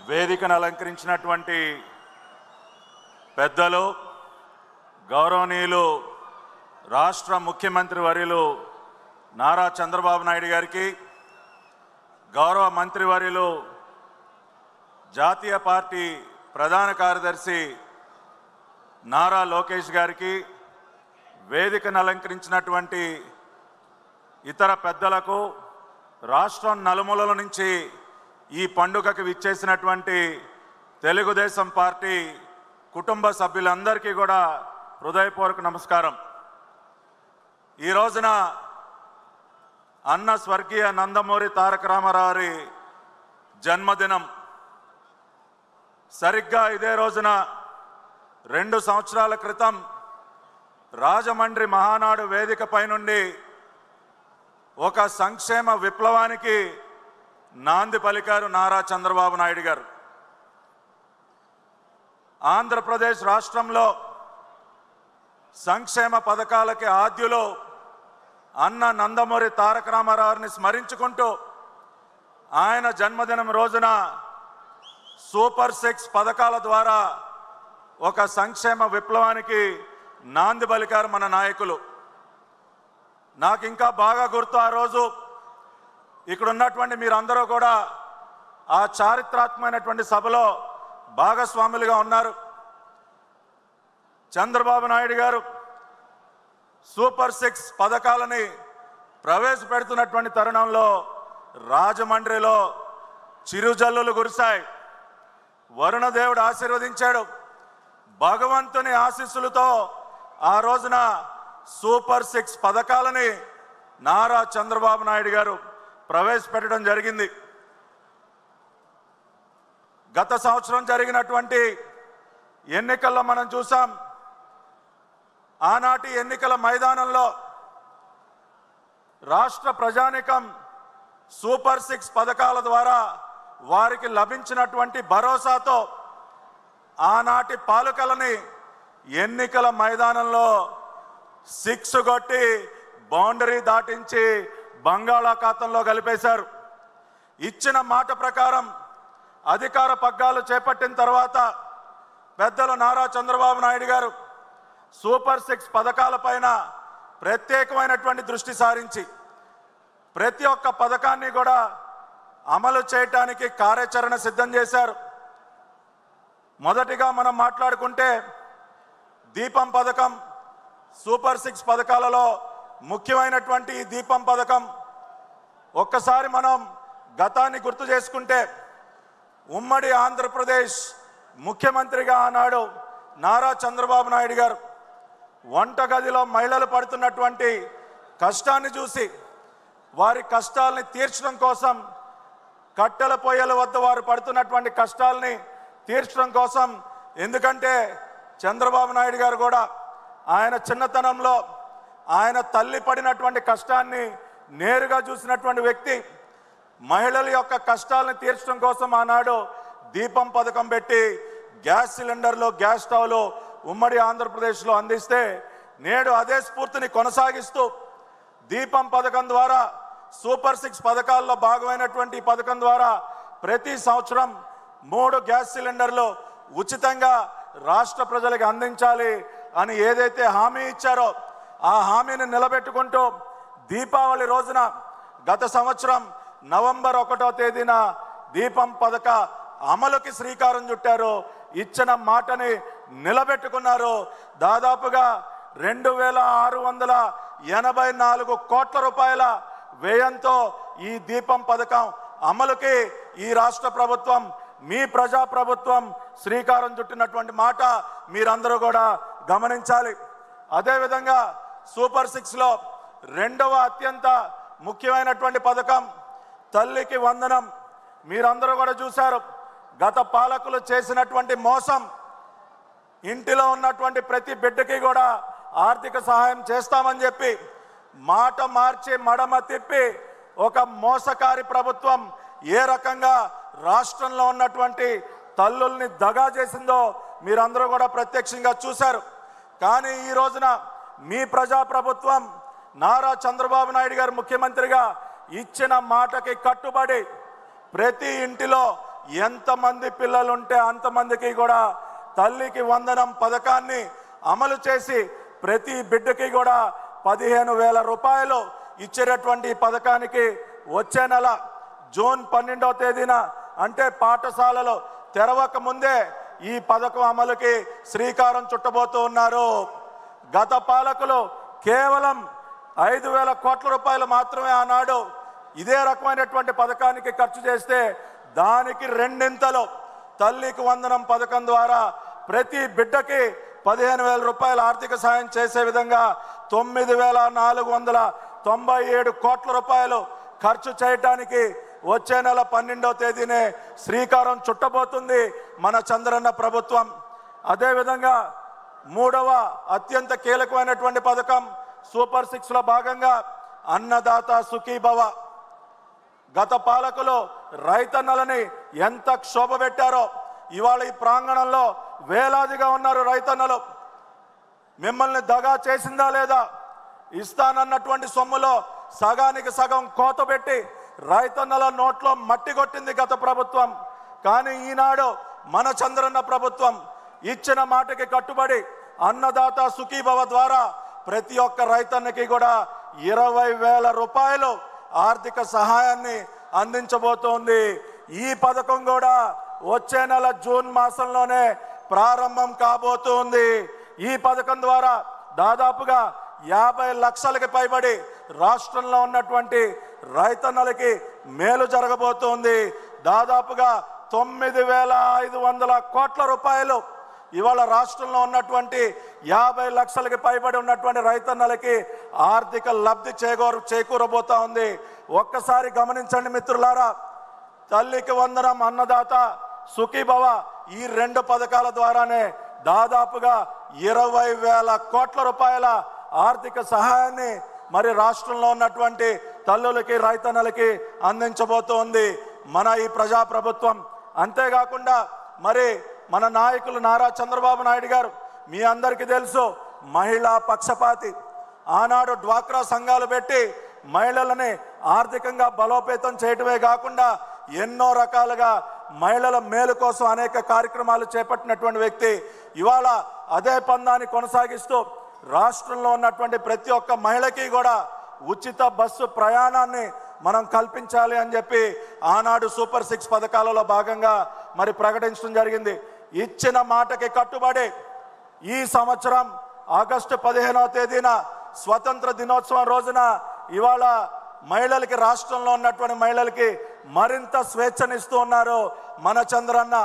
వేదికను అలంకరించినటువంటి పెద్దలు, గౌరవనీయులు రాష్ట్ర ముఖ్యమంత్రి వర్యులు నారా చంద్రబాబు నాయుడు గారికి, గౌరవ మంత్రివర్యులు జాతీయ పార్టీ ప్రధాన కార్యదర్శి నారా లోకేష్ గారికి, వేదికను అలంకరించినటువంటి ఇతర పెద్దలకు, రాష్ట్రం నలుమూలల నుంచి ఈ పండుగకు విచ్చేసినటువంటి తెలుగుదేశం పార్టీ కుటుంబ సభ్యులందరికీ కూడా హృదయపూర్వక నమస్కారం. ఈ రోజున అన్న స్వర్గీయ నందమూరి తారక రామారావు గారి జన్మదినం. సరిగ్గా ఇదే రోజున 2 సంవత్సరాల క్రితం రాజమండ్రి మహానాడు వేదికపై నుండి ఒక సంక్షేమ విప్లవానికి నాంది పలికారు నారా చంద్రబాబు నాయుడు గారు. ఆంధ్రప్రదేశ్ రాష్ట్రంలో సంక్షేమ పథకాలకి ఆద్యులు అన్న నందమూరి తారక రామారావుని స్మరించుకుంటూ ఆయన జన్మదినం రోజున సూపర్ 6 పథకాల ద్వారా ఒక సంక్షేమ విప్లవానికి నాంది పలికారు మన నాయకులు. నాకు ఇంకా బాగా గుర్తు, ఆ రోజు ఇక్కడ ఉన్నటువంటి మీరందరూ కూడా ఆ చారిత్రాత్మకమైనటువంటి సభలో భాగస్వాములుగా ఉన్నారు. చంద్రబాబు నాయుడు గారు సూపర్ 6 పథకాలని ప్రవేశపెడుతున్నటువంటి తరుణంలో రాజమండ్రిలో చిరుజల్లులు కురిశాయి. వరుణదేవుడు ఆశీర్వదించాడు. భగవంతుని ఆశీస్సులతో ఆ రోజున సూపర్ 6 పథకాలని నారా చంద్రబాబు నాయుడు గారు ప్రవేశపెట్టడం జరిగింది. గత సంవత్సరం జరిగినటువంటి ఎన్నికల్లో మనం చూసాం. ఆనాటి ఎన్నికల మైదానంలో రాష్ట్ర ప్రజానికం సూపర్ 6 పథకాల ద్వారా వారికి లభించినటువంటి భరోసాతో ఆనాటి పాలకులని ఎన్నికల మైదానంలో 6 కొట్టి బౌండరీ దాటించి బంగాళాఖాతంలో కలిపేశారు. ఇచ్చిన మాట ప్రకారం అధికార పగ్గాలు చేపట్టిన తర్వాత పెద్దలు నారా చంద్రబాబు నాయుడు గారు సూపర్ 6 పథకాలపైన ప్రత్యేకమైనటువంటి దృష్టి సారించి ప్రతి ఒక్క పథకాన్ని కూడా అమలు చేయటానికి కార్యాచరణ సిద్ధం చేశారు. మొదటిగా మనం మాట్లాడుకుంటే దీపం పథకం. సూపర్ 6 పథకాలలో ముఖ్యమైనటువంటి ఈ దీపం పథకం, ఒక్కసారి మనం గతాన్ని గుర్తు చేసుకుంటే ఉమ్మడి ఆంధ్రప్రదేశ్ ముఖ్యమంత్రిగా ఆనాడు నారా చంద్రబాబు నాయుడు గారు వంటగదిలో మహిళలు పడుతున్నటువంటి కష్టాన్ని చూసి వారి కష్టాలని తీర్చడం కోసం, కట్టెల పొయ్యల వద్ద వారు పడుతున్నటువంటి కష్టాలని తీర్చడం కోసం, ఎందుకంటే చంద్రబాబు నాయుడు గారు కూడా ఆయన చిన్నతనంలో ఆయన తల్లి పడినటువంటి కష్టాన్ని నేరుగా చూసినటువంటి వ్యక్తి. మహిళల యొక్క కష్టాలను తీర్చడం కోసం ఆనాడు దీపం పథకం పెట్టి గ్యాస్ సిలిండర్లు, గ్యాస్ స్టవ్లు ఉమ్మడి ఆంధ్రప్రదేశ్లో అందిస్తే, నేడు అదే స్ఫూర్తిని కొనసాగిస్తూ దీపం పథకం ద్వారా సూపర్ 6 పథకాల్లో భాగమైనటువంటి ఈ పథకం ద్వారా ప్రతి సంవత్సరం 3 గ్యాస్ సిలిండర్లు ఉచితంగా రాష్ట్ర ప్రజలకు అందించాలి అని ఏదైతే హామీ ఇచ్చారో ఆ హామీని నిలబెట్టుకుంటూ దీపావళి రోజున గత సంవత్సరం నవంబర్ 1వ తేదీన దీపం పథక అమలుకి శ్రీకారం చుట్టారు. ఇచ్చిన మాటని నిలబెట్టుకున్నారు. దాదాపుగా 2684 కోట్ల రూపాయల వ్యయంతో ఈ దీపం పథకం అమలుకి ఈ రాష్ట్ర ప్రభుత్వం, మీ ప్రజా ప్రభుత్వం శ్రీకారం చుట్టినటువంటి మాట మీరందరూ కూడా గమనించాలి. అదేవిధంగా సూపర్ 6లో రెండవ అత్యంత ముఖ్యమైనటువంటి పథకం తల్లికి వందనం. మీరందరూ కూడా చూశారు గత పాలకులు చేసినటువంటి మోసం. ఇంటిలో ఉన్నటువంటి ప్రతి బిడ్డకి కూడా ఆర్థిక సహాయం చేస్తామని చెప్పి మాట మార్చి మడమ తిప్పి ఒక మోసకారి ప్రభుత్వం ఏ రకంగా రాష్ట్రంలో ఉన్నటువంటి తల్లుల్ని దగా చేసిందో మీరందరూ కూడా ప్రత్యక్షంగా చూశారు. కానీ ఈ రోజున మీ ప్రజా ప్రభుత్వం నారా చంద్రబాబు నాయుడు గారు ముఖ్యమంత్రిగా ఇచ్చిన మాటకి కట్టుబడి ప్రతి ఇంటిలో ఎంతమంది పిల్లలు ఉంటే అంతమందికి కూడా తల్లికి వందనం పథకాన్ని అమలు చేసి ప్రతి బిడ్డకి కూడా 15,000 రూపాయలు ఇచ్చేటటువంటి పథకానికి వచ్చే నెల జూన్ 12వ తేదీన అంటే పాఠశాలలు తెరవక ముందే ఈ పథకం అమలుకి శ్రీకారం చుట్టబోతూ ఉన్నారు. గత పాలకులు కేవలం 5,000 కోట్ల రూపాయలు మాత్రమే ఆనాడు ఇదే రకమైనటువంటి పథకానికి ఖర్చు చేస్తే దానికి రెండింతలు తల్లికి వందనం పథకం ద్వారా ప్రతి బిడ్డకి 15,000 రూపాయల ఆర్థిక సాయం చేసే విధంగా 9,497 కోట్ల రూపాయలు ఖర్చు చేయటానికి వచ్చే నెల 12వ తేదీనే శ్రీకారం చుట్టబోతుంది మన చంద్రన్న ప్రభుత్వం. అదేవిధంగా మూడవ అత్యంత కీలకమైనటువంటి పథకం సూపర్ 6లో భాగంగా అన్నదాత సుఖీభవ. గత పాలకులు రైతన్నలని ఎంత క్షోభ పెట్టారో ఇవాళ ఈ ప్రాంగణంలో వేలాదిగా ఉన్నారు రైతన్నలు. మిమ్మల్ని దగా చేసిందా లేదా? ఇస్తానన్నటువంటి సొమ్ములో సగానికి సగం కోత పెట్టి రైతన్నల నోట్లో మట్టి కొట్టింది గత ప్రభుత్వం. కానీ ఈనాడు మన చంద్రన్న ప్రభుత్వం ఇచ్చిన మాటకి కట్టుబడి అన్నదాత సుఖీభవ ద్వారా ప్రతి ఒక్క రైతన్నకి కూడా 20,000 రూపాయలు ఆర్థిక సహాయాన్ని అందించబోతోంది. ఈ పథకం కూడా వచ్చే నెల జూన్ మాసంలోనే ప్రారంభం కాబోతుంది. ఈ పథకం ద్వారా దాదాపుగా 50 లక్షలకి పైబడి రాష్ట్రంలో ఉన్నటువంటి రైతన్నలకి మేలు జరగబోతోంది. దాదాపుగా 9,500 కోట్ల రూపాయలు ఇవాళ రాష్ట్రంలో ఉన్నటువంటి 50 లక్షలకి పైబడి ఉన్నటువంటి రైతన్నలకి ఆర్థిక లబ్ధి చేకూరబోతా ఉంది. ఒక్కసారి గమనించండి మిత్రులారా, తల్లికి వందనం, అన్నదాత సుఖీభవ ఈ రెండు పథకాల ద్వారానే దాదాపుగా 20,000 కోట్ల రూపాయల ఆర్థిక సహాయాన్ని మరి రాష్ట్రంలో ఉన్నటువంటి తల్లులకి రైతన్నలకి అందించబోతోంది మన ఈ ప్రజాప్రభుత్వం. అంతేకాకుండా మరి మన నాయకులు నారా చంద్రబాబు నాయుడు గారు మీ అందరికీ తెలుసు మహిళా పక్షపాతి. ఆనాడు డ్వాక్రా సంఘాలు పెట్టి మహిళలని ఆర్థికంగా బలోపేతం చేయటమే కాకుండా ఎన్నో రకాలుగా మహిళల మేలు కోసం అనేక కార్యక్రమాలు చేపట్టినటువంటి వ్యక్తి. ఇవాళ అదే పందాన్ని కొనసాగిస్తూ రాష్ట్రంలో ఉన్నటువంటి ప్రతి ఒక్క మహిళకి కూడా ఉచిత బస్సు ప్రయాణాన్ని మనం కల్పించాలి అని చెప్పి ఆనాడు సూపర్ 6 పథకాలలో భాగంగా మరి ప్రకటించడం జరిగింది. ఇచ్చిన మాటకి కట్టుబడి ఈ సంవత్సరం ఆగస్టు 15వ తేదీన స్వతంత్ర దినోత్సవం రోజున ఇవాళ మహిళలకి, రాష్ట్రంలో ఉన్నటువంటి మహిళలకి మరింత స్వేచ్ఛనిస్తూ ఉన్నారు మన చంద్రన్న.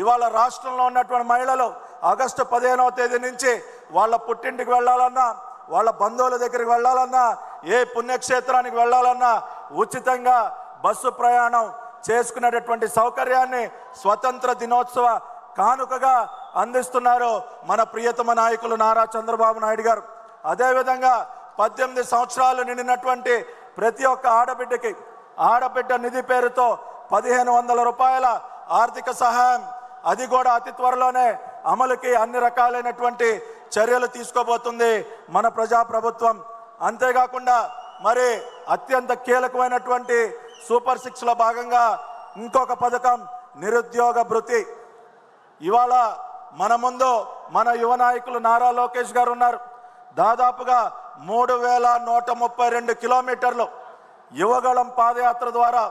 ఇవాళ రాష్ట్రంలో ఉన్నటువంటి మహిళలు ఆగస్టు 15వ తేదీ నుంచి వాళ్ళ పుట్టింటికి వెళ్ళాలన్నా, వాళ్ళ బంధువుల దగ్గరికి వెళ్ళాలన్నా, ఏ పుణ్యక్షేత్రానికి వెళ్ళాలన్నా ఉచితంగా బస్సు ప్రయాణం చేసుకునేటటువంటి సౌకర్యాన్ని స్వతంత్ర దినోత్సవ కానుకగా అందిస్తున్నారు మన ప్రియతమ నాయకులు నారా చంద్రబాబు నాయుడు గారు. అదేవిధంగా 18 సంవత్సరాలు నిండినటువంటి ప్రతి ఒక్క ఆడబిడ్డకి ఆడబిడ్డ నిధి పేరుతో 1,500 రూపాయల ఆర్థిక సహాయం, అది కూడా అతి త్వరలోనే అమలుకి అన్ని రకాలైనటువంటి చర్యలు తీసుకోబోతుంది మన ప్రజాప్రభుత్వం. అంతేకాకుండా మరి అత్యంత కీలకమైనటువంటి సూపర్ 6లో భాగంగా ఇంకొక పథకం నిరుద్యోగ భృతి. ఇవాళ మన ముందు మన యువ నాయకులు నారా లోకేష్ గారు ఉన్నారు. దాదాపుగా 3,132 కిలోమీటర్లు యువగళం పాదయాత్ర ద్వారా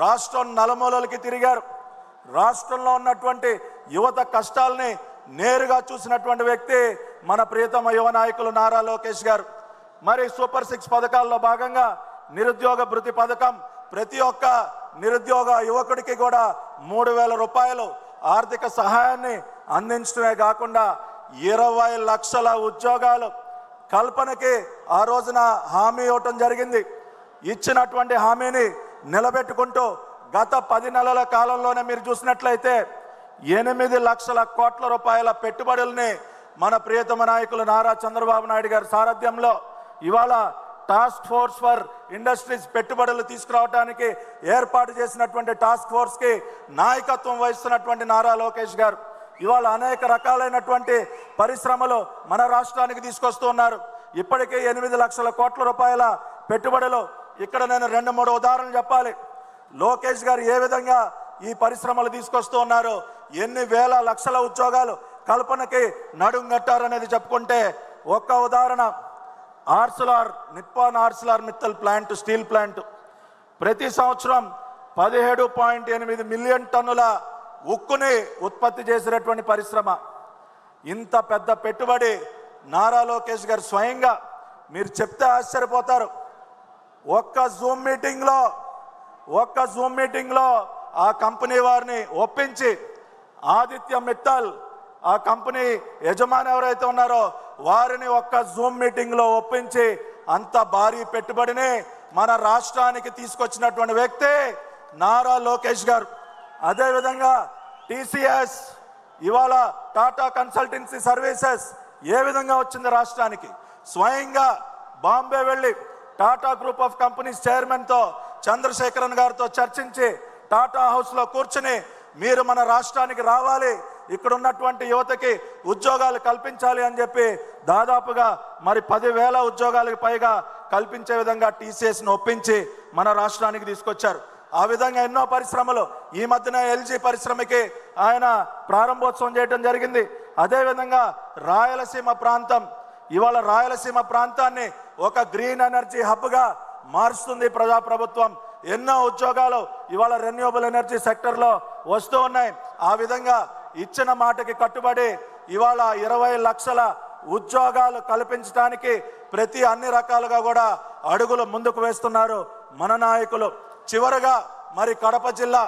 రాష్ట్రం నలుమూలలకి తిరిగారు. రాష్ట్రంలో ఉన్నటువంటి యువత కష్టాలని నేరుగా చూసినటువంటి వ్యక్తి మన ప్రియతమ యువ నాయకులు నారా లోకేష్ గారు. మరి సూపర్ 6 పథకాల్లో భాగంగా నిరుద్యోగ భృతి పథకం ప్రతి ఒక్క నిరుద్యోగ యువకుడికి కూడా 3,000 రూపాయలు ఆర్థిక సహాయాన్ని అందించడమే కాకుండా 20 లక్షల ఉద్యోగాలు కల్పనకి ఆ రోజున హామీ ఇవ్వటం జరిగింది. ఇచ్చినటువంటి హామీని నిలబెట్టుకుంటూ గత 10 నెలల కాలంలోనే మీరు చూసినట్లయితే 8 లక్షల కోట్ల రూపాయల పెట్టుబడుల్ని మన ప్రియతమ నాయకులు నారా చంద్రబాబు నాయుడు గారి సారథ్యంలో ఇవాళ టాస్క్ ఫోర్స్ ఫర్ ఇండస్ట్రీస్ పెట్టుబడులు తీసుకురావడానికి ఏర్పాటు చేసినటువంటి టాస్క్ ఫోర్స్కి నాయకత్వం వహిస్తున్నటువంటి నారా లోకేష్ గారు ఇవాళ అనేక రకాలైనటువంటి పరిశ్రమలు మన రాష్ట్రానికి తీసుకొస్తూ ఉన్నారు. ఇప్పటికే 8 లక్షల కోట్ల రూపాయల పెట్టుబడులు. ఇక్కడ నేను 2-3 ఉదాహరణలు చెప్పాలి. లోకేష్ గారు ఏ విధంగా ఈ పరిశ్రమలు తీసుకొస్తూ ఉన్నారు. ఎన్ని వేల లక్షల ఉద్యోగాలు కల్పనకి నడుం కట్టారనేది చెప్పుకుంటే ఒక్క ఉదాహరణ, Nippon Arcelor Mittal plant, steel plant ప్రతి సంవత్సరం 17.8 మిలియన్ టన్నుల ఉక్కుని ఉత్పత్తి చేసినటువంటి పరిశ్రమ. ఇంత పెద్ద పెట్టుబడి నారా లోకేష్ గారు స్వయంగా, మీరు చెప్తే ఆశ్చర్యపోతారు, ఒక్క జూమ్ మీటింగ్లో ఆ కంపెనీ వారిని ఒప్పించి, ఆదిత్య మిత్తల్ ఆ కంపెనీ యజమాని ఎవరైతే ఉన్నారో వారిని ఒక్క జూమ్ మీటింగ్లో ఒప్పించి అంత భారీ పెట్టుబడిని మన రాష్ట్రానికి తీసుకొచ్చినటువంటి వ్యక్తి నారా లోకేష్ గారు. అదేవిధంగా టీసీఎస్, ఇవాళ టాటా కన్సల్టెన్సీ సర్వీసెస్ ఏ విధంగా వచ్చింది రాష్ట్రానికి, స్వయంగా బాంబే వెళ్ళి టాటా గ్రూప్ ఆఫ్ కంపెనీస్ చైర్మన్తో చంద్రశేఖరన్ గారితో చర్చించి టాటా హౌస్లో కూర్చుని మీరు మన రాష్ట్రానికి రావాలి, ఇక్కడ ఉన్నటువంటి యువతకి ఉద్యోగాలు కల్పించాలి అని చెప్పి దాదాపుగా మరి 10,000 ఉద్యోగాలకు పైగా కల్పించే విధంగా టీసీఎస్ని ఒప్పించి మన రాష్ట్రానికి తీసుకొచ్చారు. ఆ విధంగా ఎన్నో పరిశ్రమలు, ఈ మధ్యన ఎల్జీ పరిశ్రమకి ఆయన ప్రారంభోత్సవం చేయడం జరిగింది. అదేవిధంగా రాయలసీమ ప్రాంతం, ఇవాళ రాయలసీమ ప్రాంతాన్ని ఒక గ్రీన్ ఎనర్జీ హబ్గా మారుస్తుంది ప్రజాప్రభుత్వం. ఎన్నో ఉద్యోగాలు ఇవాళ రెన్యూవబుల్ ఎనర్జీ సెక్టర్లో వస్తూ ఉన్నాయి. ఆ విధంగా ఇచ్చిన మాటకి కట్టుబడి ఇవాళ 20 లక్షల ఉద్యోగాలు కల్పించడానికి అన్ని రకాలుగా కూడా అడుగులు ముందుకు వేస్తున్నారు మన నాయకులు. చివరగా మరి కడప జిల్లా,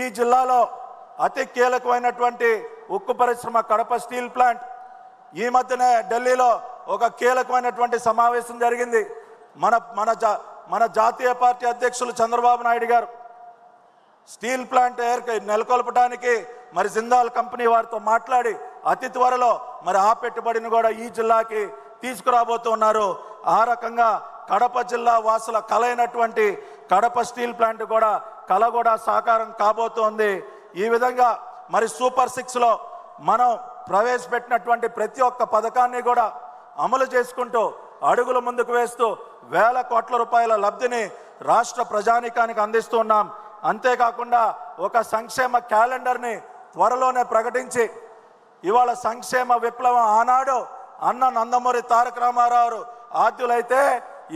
ఈ జిల్లాలో అతి కీలకమైనటువంటి ఉక్కు పరిశ్రమ కడప స్టీల్ ప్లాంట్. ఈ మధ్యనే ఢిల్లీలో ఒక కీలకమైనటువంటి సమావేశం జరిగింది. మన జాతీయ పార్టీ అధ్యక్షులు చంద్రబాబు నాయుడు గారు స్టీల్ ప్లాంట్ నెలకొల్పడానికి మరి జిందాల్ కంపెనీ వారితో మాట్లాడి అతి త్వరలో మరి ఆ పెట్టుబడిని కూడా ఈ జిల్లాకి తీసుకురాబోతున్నారు. ఆ రకంగా కడప జిల్లా వాసుల కలైనటువంటి కడప స్టీల్ ప్లాంట్ కూడా కల కూడా సాకారం కాబోతోంది. ఈ విధంగా మరి సూపర్ 6లో మనం ప్రవేశపెట్టినటువంటి ప్రతి ఒక్క పథకాన్ని కూడా అమలు చేసుకుంటూ అడుగులు ముందుకు వేస్తూ వేల కోట్ల రూపాయల లబ్ధిని రాష్ట్ర ప్రజానీకానికి అందిస్తున్నాం. అంతేకాకుండా ఒక సంక్షేమ క్యాలెండర్ని త్వరలోనే ప్రకటించి ఇవాళ సంక్షేమ విప్లవం ఆనాడు అన్న నందమూరి తారక రామారావు ఆద్యులైతే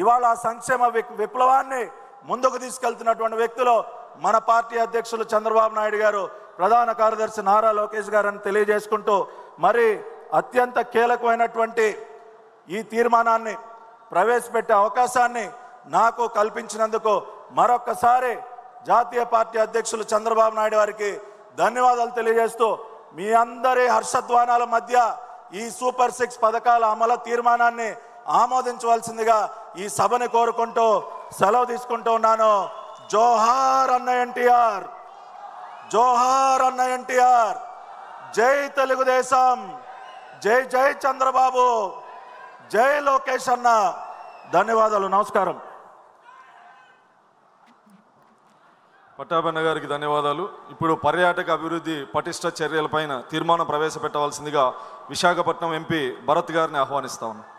ఇవాళ ఆ సంక్షేమ విప్లవాన్ని ముందుకు తీసుకెళ్తున్నటువంటి వ్యక్తులు మన పార్టీ అధ్యక్షులు చంద్రబాబు నాయుడు గారు, ప్రధాన కార్యదర్శి నారా లోకేష్ గారు అని తెలియజేసుకుంటూ మరి అత్యంత కీలకమైనటువంటి ఈ తీర్మానాన్ని ప్రవేశపెట్టే అవకాశాన్ని నాకు కల్పించినందుకు మరొక్కసారి జాతీయ పార్టీ అధ్యక్షులు చంద్రబాబు నాయుడు గారికి ధన్యవాదాలు తెలియజేస్తూ మీ అందరి హర్షధ్వానాల మధ్య ఈ సూపర్ 6 పథకాల అమలు తీర్మానాన్ని ఆమోదించవలసిందిగా ఈ సభని కోరుకుంటూ సెలవు తీసుకుంటూ ఉన్నాను. జోహార్ అన్న ఎన్టీఆర్, జోహార్ అన్న ఎన్టీఆర్, జై తెలుగుదేశం, జై జై చంద్రబాబు, జై లోకేష్ అన్న. ధన్యవాదాలు, నమస్కారం. పట్టాభన్న గారికి ధన్యవాదాలు. ఇప్పుడు పర్యాటక అభివృద్ధి పటిష్ట చర్యలపైన తీర్మానం ప్రవేశపెట్టవలసిందిగా విశాఖపట్నం ఎంపీ భరత్ గారిని ఆహ్వానిస్తా ఉన్నాను.